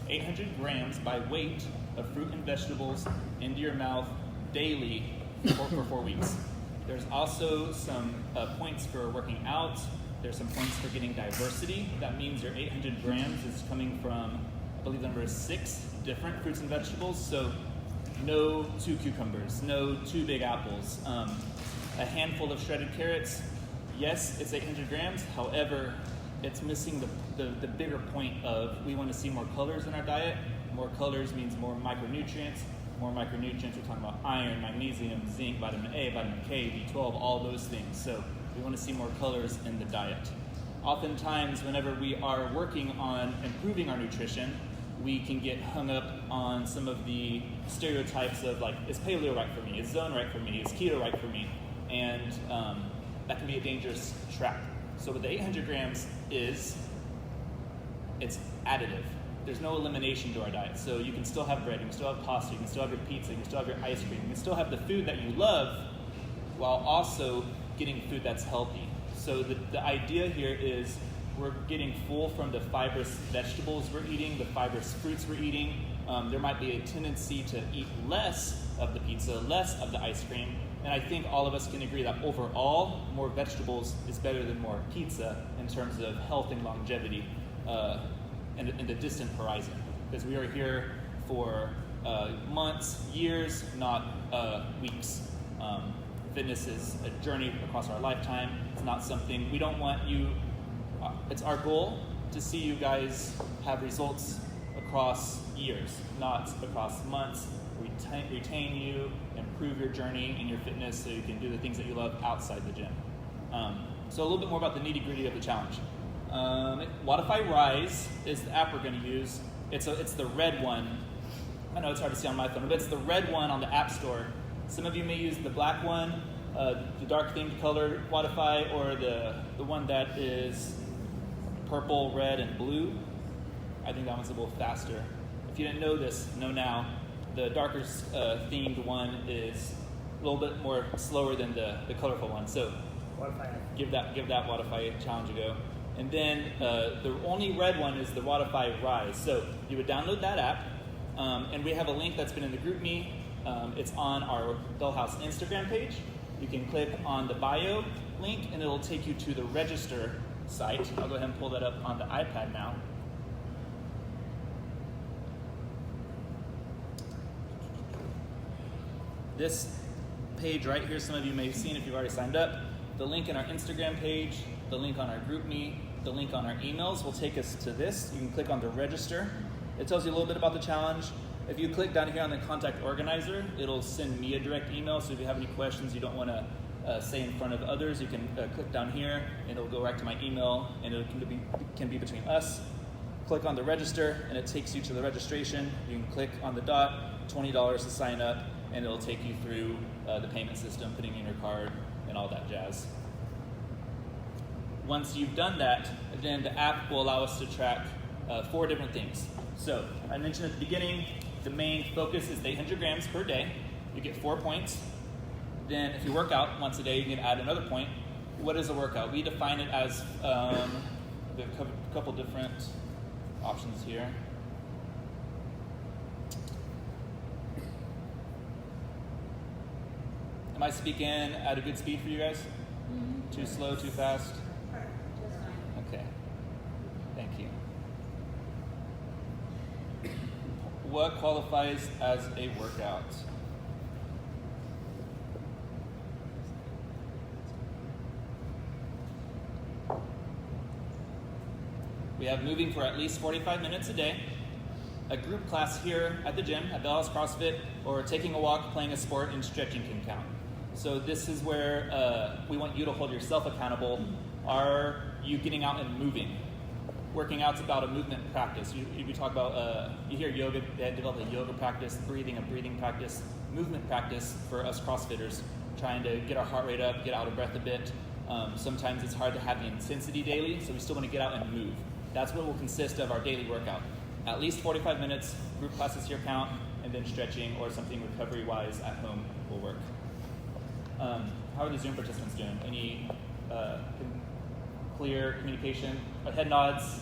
800 grams by weight of fruit and vegetables into your mouth daily for 4 weeks. There's also some points for working out. There's some points for getting diversity. That means your 800 grams is coming from, I believe the number is 6 different fruits and vegetables. So no 2 cucumbers, no 2 big apples, a handful of shredded carrots. Yes, it's 800 grams. However, it's missing the bigger point of we want to see more colors in our diet. More colors means more micronutrients. More micronutrients, we're talking about iron, magnesium, zinc, vitamin A, vitamin K, B12, all those things. So we want to see more colors in the diet. Oftentimes, whenever we are working on improving our nutrition, we can get hung up on some of the stereotypes of like, is paleo right for me? Is zone right for me? Is keto right for me? And that can be a dangerous trap. So what the 800 grams is, it's additive. There's no elimination to our diet. So you can still have bread, you can still have pasta, you can still have your pizza, you can still have your ice cream, you can still have the food that you love while also getting food that's healthy. So the idea here is we're getting full from the fibrous vegetables we're eating, the fibrous fruits we're eating. There might be a tendency to eat less of the pizza, less of the ice cream, and I think all of us can agree that overall, more vegetables is better than more pizza in terms of health and longevity in the distant horizon. Because we are here for months, years, not weeks. Fitness is a journey across our lifetime. It's not something, we don't want you, it's our goal to see you guys have results across years, not across months. Retain you, improve your journey in your fitness so you can do the things that you love outside the gym. So a little bit more about the nitty-gritty of the challenge. Wodify Rise is the app we're going to use. It's the red one. I know it's hard to see on my phone, but it's the red one on the App Store. Some of you may use the black one, the dark themed color Wodify, or the one that is purple, red, and blue. I think that one's a little faster. If you didn't know this, know now. The darker themed one is a little bit more slower than the colorful one. So give that Wodify challenge a go. And then the only red one is the Wodify Rise. So you would download that app, and we have a link that's been in the GroupMe. It's on our Bellhouse Instagram page. You can click on the bio link, and it'll take you to the register site. I'll go ahead and pull that up on the iPad now. This page right here, some of you may have seen if you've already signed up. The link in our Instagram page, the link on our GroupMe, the link on our emails will take us to this. You can click on the register. It tells you a little bit about the challenge. If you click down here on the contact organizer, it'll send me a direct email. So if you have any questions you don't want to say in front of others, you can click down here and it'll go right to my email, and it can be between us. Click on the register and it takes you to the registration. You can click on the dot, $20 to sign up, and it'll take you through the payment system, putting in your card and all that jazz. Once you've done that, then the app will allow us to track 4 different things. So I mentioned at the beginning, the main focus is 800 grams per day. You get 4 points. Then if you work out once a day, you can add another point. What is a workout? We define it as a couple different options here. Am I speaking at a good speed for you guys? Mm-hmm. Too slow, too fast? Okay, thank you. What qualifies as a workout? We have moving for at least 45 minutes a day, a group class here at the gym, at Bellhouse CrossFit, or taking a walk, playing a sport, and stretching can count. So this is where we want you to hold yourself accountable. Are you getting out and moving? Working out's about a movement practice. You talk about, you hear yoga, they develop a yoga practice, a breathing practice, movement practice for us CrossFitters, trying to get our heart rate up, get out of breath a bit. Sometimes it's hard to have the intensity daily, so we still want to get out and move. That's what will consist of our daily workout. At least 45 minutes, group classes here count, and then stretching or something recovery-wise at home will work. How are the Zoom participants doing? Any clear communication? Head nods,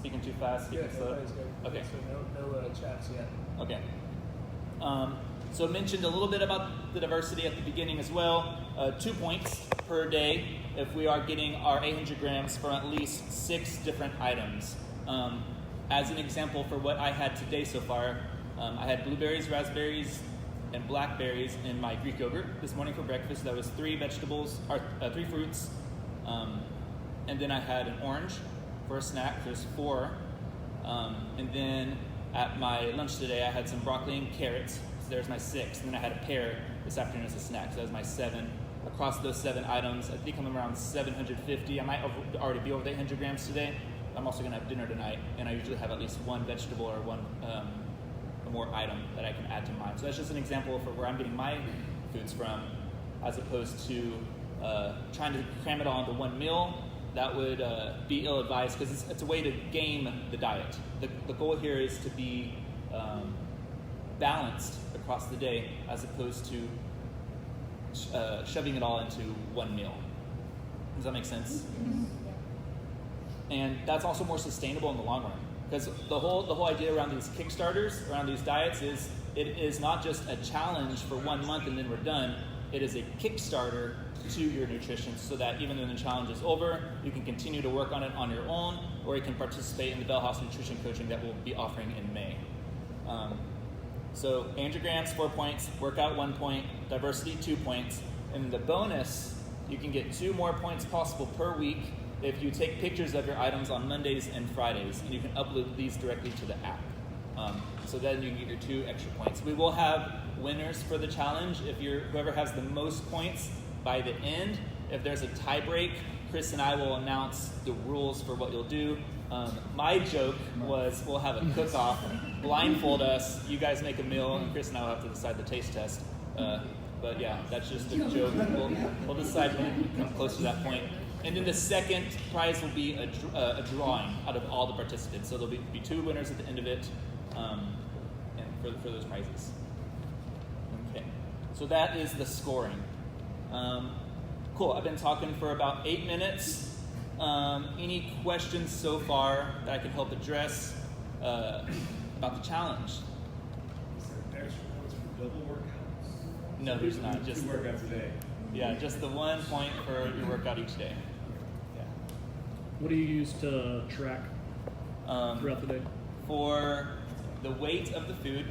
speaking too fast? Speaking slow? Everybody's good. Okay. So no chats yet. Okay. So I mentioned a little bit about the diversity at the beginning as well. 2 points per day if we are getting our 800 grams from at least 6 different items. As an example for what I had today so far, I had blueberries, raspberries, and blackberries in my Greek yogurt this morning for breakfast. That was 3 vegetables, or 3 fruits. And then I had an orange for a snack. There's 4. And then at my lunch today, I had some broccoli and carrots. So there's my 6. And then I had a pear this afternoon as a snack. So that was my 7. Across those 7 items, I think I'm around 750. I might already be over the 800 grams today. I'm also going to have dinner tonight, and I usually have at least 1 vegetable or 1 more item that I can add to mine. So that's just an example for where I'm getting my foods from, as opposed to trying to cram it all into 1 meal. That would be ill-advised because it's a way to game the diet. The goal here is to be balanced across the day, as opposed to shoving it all into 1 meal. Does that make sense? Mm-hmm. And that's also more sustainable in the long run, because the whole idea around these Kickstarters, around these diets, is it is not just a challenge for 1 month and then we're done. It is a Kickstarter to your nutrition, so that even when the challenge is over, you can continue to work on it on your own, or you can participate in the Bellhouse nutrition coaching that we'll be offering in May. So 800 grams, 4 points, workout 1 point, diversity 2 points, and the bonus, you can get 2 more points possible per week if you take pictures of your items on Mondays and Fridays, and you can upload these directly to the app. So then you can get your 2 extra points. We will have winners for the challenge. If whoever has the most points by the end, if there's a tie break, Chris and I will announce the rules for what you'll do. My joke was we'll have a cook-off, blindfold us, you guys make a meal, and Chris and I will have to decide the taste test. But yeah, that's just a joke. We'll decide when we come close to that point. And then the second prize will be a drawing out of all the participants. So there'll be 2 winners at the end of it, and for those prizes. Okay, so that is the scoring. Cool, I've been talking for about 8 minutes. Any questions so far that I can help address about the challenge? Is there extra points for double workouts? No, there's not. Just 2 workouts a day. Yeah, just the 1 point for your workout each day. Yeah. What do you use to track throughout the day? For the weight of the food,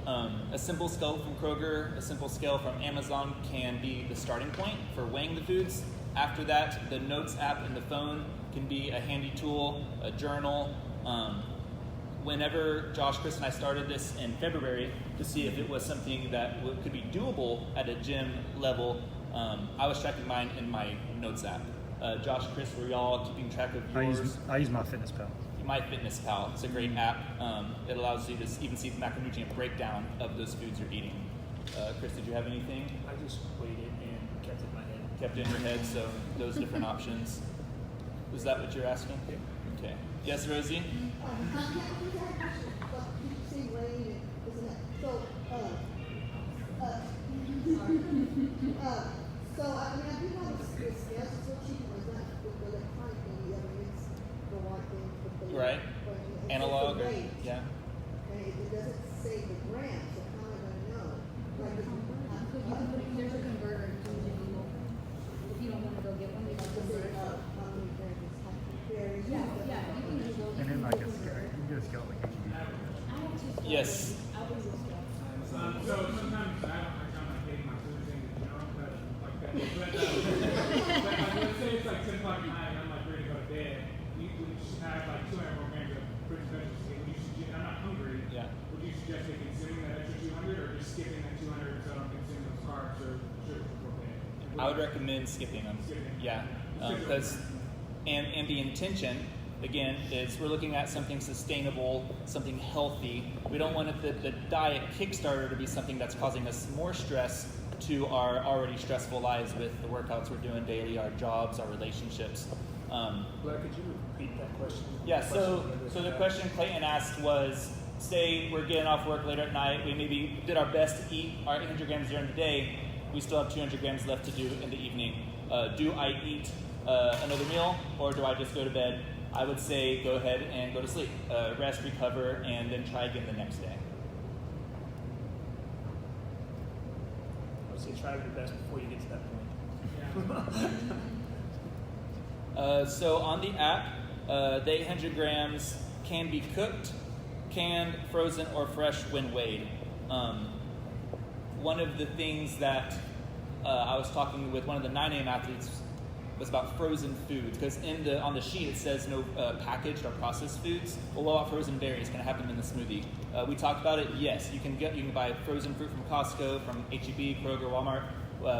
a simple scale from Kroger, a simple scale from Amazon can be the starting point for weighing the foods. After that, the Notes app in the phone can be a handy tool, a journal. Whenever Josh, Chris, and I started this in February to see if it was something that could be doable at a gym level, I was tracking mine in my Notes app. Josh, Chris, were y'all keeping track of yours? I use MyFitnessPal. MyFitnessPal. It's a great app. It allows you to even see the macronutrient breakdown of those foods you're eating. Chris, did you have anything? I just weighed it and kept it in my head. Kept it in your head, so those different options. Was that what you're asking? Yeah. Okay. Yes, Rosie? So, I mean, I do have a scale, it's so cheap, it's not with the electronic thing, you have a mix, the one thing, with the Right. Analog, or, weight, yeah. and it doesn't say the grams, so how am I gonna know? Like, There's a converter to digital. If you don't want to go get one, they can convert it. how many grams is how many Yeah, you can just go. And then like a scale, you can get a scale like HB. I have 2 scales. Yes. I will use scales. So sometimes I kind of take my food thing to general, but like that. But let's say it's like 10 o'clock at night and I'm like ready to go to bed. We should have like 200 more grams of fruits and vegetables. I'm not hungry. Yeah. Would you suggest me consuming that extra 200 or just skipping that 200 so I don't consume those carbs or sugar before bed? I would recommend skipping them. Yeah. Because and the intention, again, is we're looking at something sustainable, something healthy. We don't want the diet Kickstarter to be something that's causing us more stress to our already stressful lives with the workouts we're doing daily, our jobs, our relationships. Blair, could you repeat that question? Yeah, so the question Clayton asked was, say we're getting off work later at night, we maybe did our best to eat our 800 grams during the day, we still have 200 grams left to do in the evening. Do I eat another meal, or do I just go to bed I would say go ahead and go to sleep, rest, recover, and then try again the next day. I would say try your best before you get to that point. So on the app, the 800 grams can be cooked, canned, frozen, or fresh when weighed. One of the things that I was talking with one of the 9 a.m. athletes was about frozen foods, because on the sheet it says no packaged or processed foods. Well, what about frozen berries? Can I have them in the smoothie? We talked about it. Yes, you can buy frozen fruit from Costco, from H-E-B, Kroger, Walmart,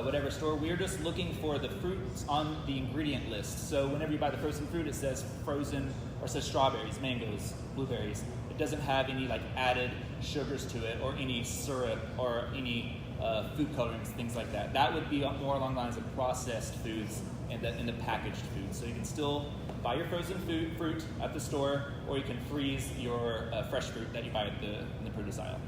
whatever store. We're just looking for the fruits on the ingredient list. So whenever you buy the frozen fruit, it says frozen, or it says strawberries, mangoes, blueberries. It doesn't have any like added sugars to it, or any syrup, or any food colorings, things like that. That would be more along the lines of processed foods and the packaged foods. So you can still buy your frozen fruit at the store, or you can freeze your fresh fruit that you buy in the produce aisle.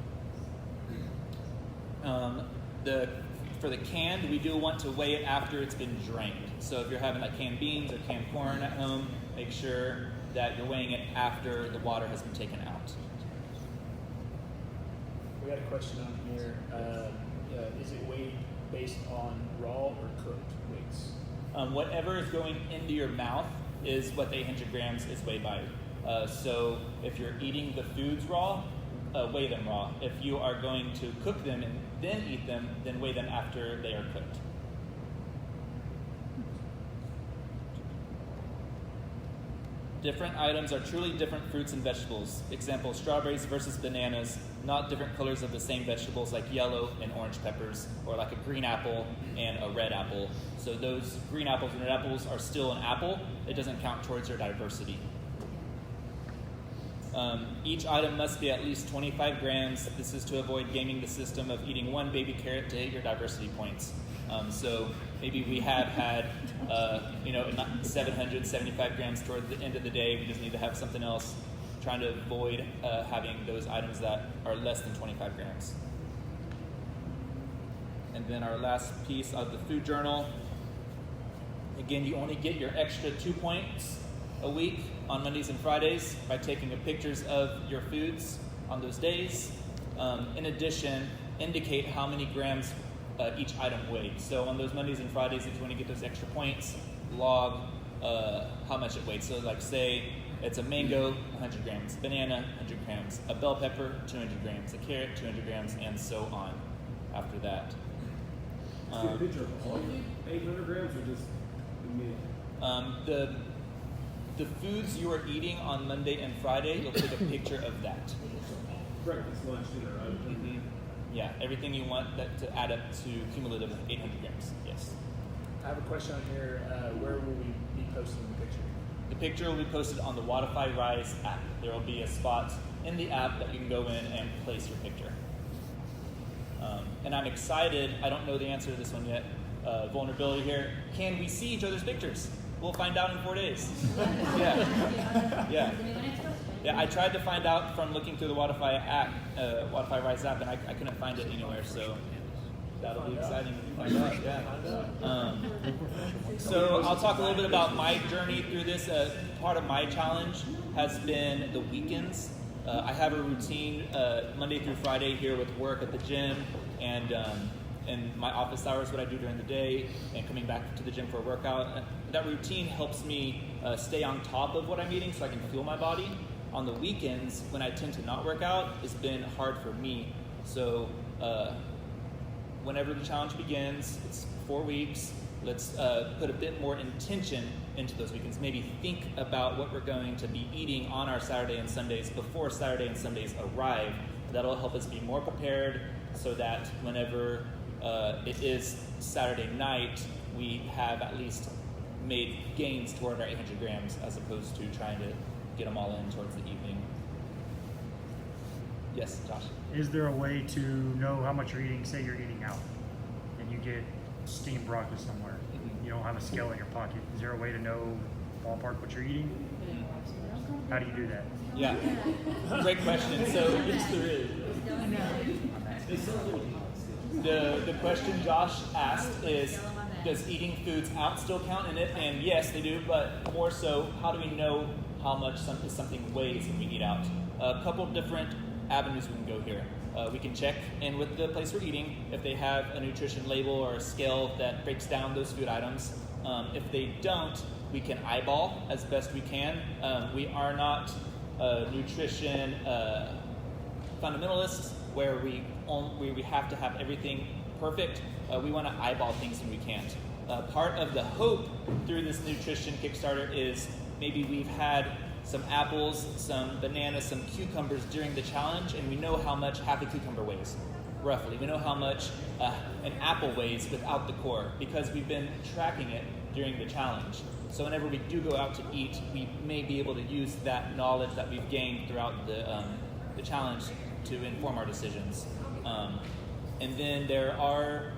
For the canned, we do want to weigh it after it's been drained. So if you're having like canned beans or canned corn at home, make sure that you're weighing it after the water has been taken out. We got a question on here. Is it weighed based on raw or cooked weights? Whatever is going into your mouth is what the 800 grams is weighed by. So if you're eating the foods raw, weigh them raw. If you are going to cook them and then eat them, then weigh them after they are cooked. Different items are truly different fruits and vegetables. Example, strawberries versus bananas, not different colors of the same vegetables like yellow and orange peppers, or like a green apple and a red apple. So those green apples and red apples are still an apple. It doesn't count towards your diversity. Each item must be at least 25 grams. This is to avoid gaming the system of eating one baby carrot to hit your diversity points. So maybe we have had 775 grams toward the end of the day. We just need to have something else, trying to avoid having those items that are less than 25 grams. And then our last piece of the food journal. Again, you only get your extra 2 points a week on Mondays and Fridays by taking pictures of your foods on those days. In addition, indicate how many grams each item weighed. So on those Mondays and Fridays, if you want to get those extra points, log how much it weighed. So like say it's a mango, 100 grams, banana, 100 grams, a bell pepper, 200 grams, a carrot, 200 grams, and so on after that. See a picture of all your 800 grams or just the meal? The foods you are eating on Monday and Friday, you'll take a picture of that. Breakfast, lunch, dinner, right? Mm-hmm. Yeah, everything you want that to add up to cumulative 800 grams, yes. I have a question on here. Where will we be posting the picture? The picture will be posted on the Wodify Rise app. There will be a spot in the app that you can go in and place your picture. And I'm excited, I don't know the answer to this one yet, vulnerability here. Can we see each other's pictures? We'll find out in 4 days. Yeah. Yeah, I tried to find out from looking through the Wodify app, Wodify Rise app, and I couldn't find it anywhere, so that'll be exciting to find out, yeah. So I'll talk a little bit about my journey through this. Part of my challenge has been the weekends. I have a routine Monday through Friday here with work at the gym and my office hours, what I do during the day, and coming back to the gym for a workout. That routine helps me stay on top of what I'm eating so I can feel my body. On the weekends, when I tend to not work out, it's been hard for me. So whenever the challenge begins, it's 4 weeks, let's put a bit more intention into those weekends. Maybe think about what we're going to be eating on our Saturday and Sundays before Saturday and Sundays arrive. That'll help us be more prepared so that whenever it is Saturday night, we have at least made gains toward our 800 grams as opposed to trying to get them all in towards the evening. Yes, Josh? Is there a way to know how much you're eating? Say you're eating out and you get steamed broccoli somewhere. Mm-hmm. You don't have a scale in your pocket. Is there a way to know ballpark what you're eating? How do you do that? Yeah, great question. So Yes, there is. the question Josh asked is, does eating foods out still count in it? And yes, they do, but more so, how do we know how much something weighs when we eat out. A couple different avenues we can go here. We can check in with the place we're eating if they have a nutrition label or a scale that breaks down those food items. If they don't, we can eyeball as best we can. We are not nutrition fundamentalists where we have to have everything perfect. We want to eyeball things when we can't. Part of the hope through this nutrition Kickstarter is maybe we've had some apples, some bananas, some cucumbers during the challenge, and we know how much half a cucumber weighs, roughly. We know how much an apple weighs without the core because we've been tracking it during the challenge. So whenever we do go out to eat, we may be able to use that knowledge that we've gained throughout the challenge to inform our decisions. And then there are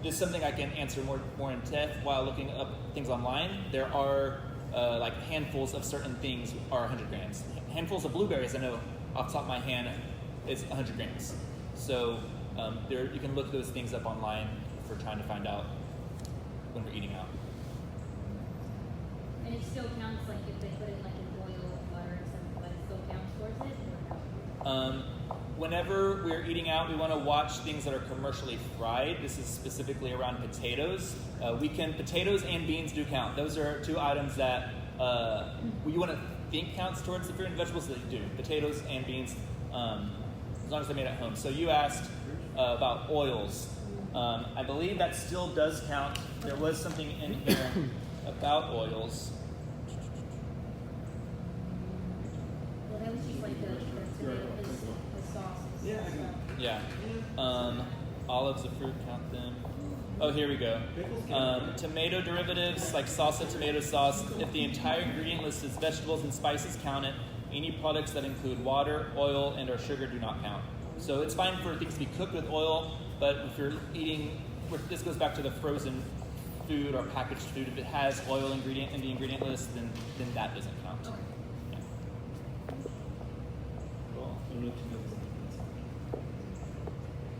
this is something I can answer more in depth while looking up things online. There are like handfuls of certain things are 100 grams. Handfuls of blueberries, I know off the top of my hand, is 100 grams. So you can look those things up online for trying to find out when we're eating out. And it still counts like if they put it like in oil or butter or something, but it still counts towards it or no? Whenever we're eating out, we want to watch things that are commercially fried. This is specifically around potatoes. Potatoes and beans do count. Those are two items that you want to think counts towards the fruit and vegetables that you do. Potatoes and beans, as long as they're made at home. So you asked about oils. I believe that still does count. There was something in here about oils. Well, that was just like the sauce. Yeah. Olives of fruit, count them. Oh, here we go. Tomato derivatives like salsa, tomato sauce. If the entire ingredient list is vegetables and spices, count it. Any products that include water, oil, and or sugar do not count. So it's fine for things to be cooked with oil, but if you're eating, this goes back to the frozen food or packaged food. If it has oil ingredient in the ingredient list, then that doesn't count. Okay. Yeah. Cool.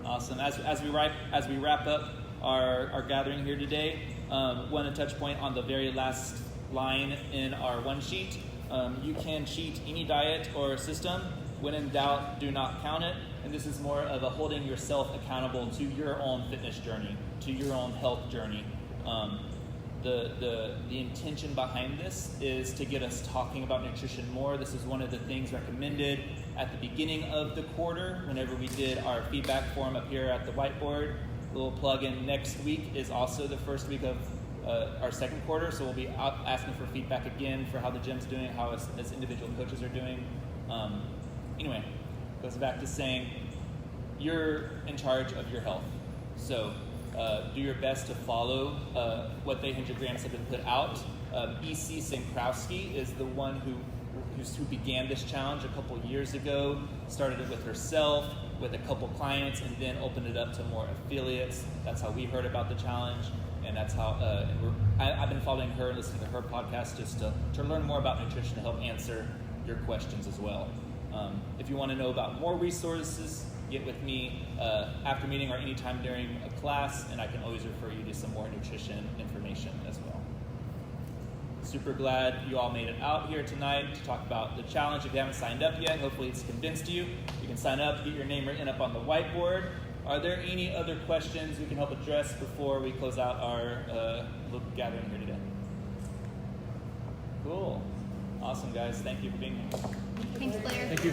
Awesome. As we wrap up our gathering here today, want to touch point on the very last line in our one sheet. You can cheat any diet or system. When in doubt, do not count it. And this is more of a holding yourself accountable to your own fitness journey, to your own health journey. The intention behind this is to get us talking about nutrition more. This is one of the things recommended at the beginning of the quarter whenever we did our feedback form up here at the whiteboard. A little plug-in, next week is also the first week of our second quarter, so we'll be asking for feedback again for how the gym's doing, how as individual coaches are doing. Anyway, goes back to saying you're in charge of your health. So do your best to follow what the 100 grams have been put out. E.C. Sankrowski is the one who began this challenge a couple years ago, started it with herself, with a couple clients, and then opened it up to more affiliates. That's how we heard about the challenge, and that's how I've been following her and listening to her podcast just to learn more about nutrition to help answer your questions as well. If you want to know about more resources, get with me after meeting or anytime during a class, and I can always refer you to some more nutrition information as well. Super glad you all made it out here tonight to talk about the challenge. If you haven't signed up yet, hopefully it's convinced you. You can sign up, get your name written up on the whiteboard. Are there any other questions we can help address before we close out our little gathering here today? Cool. Awesome, guys. Thank you for being here. Thanks, Blair. Thank you.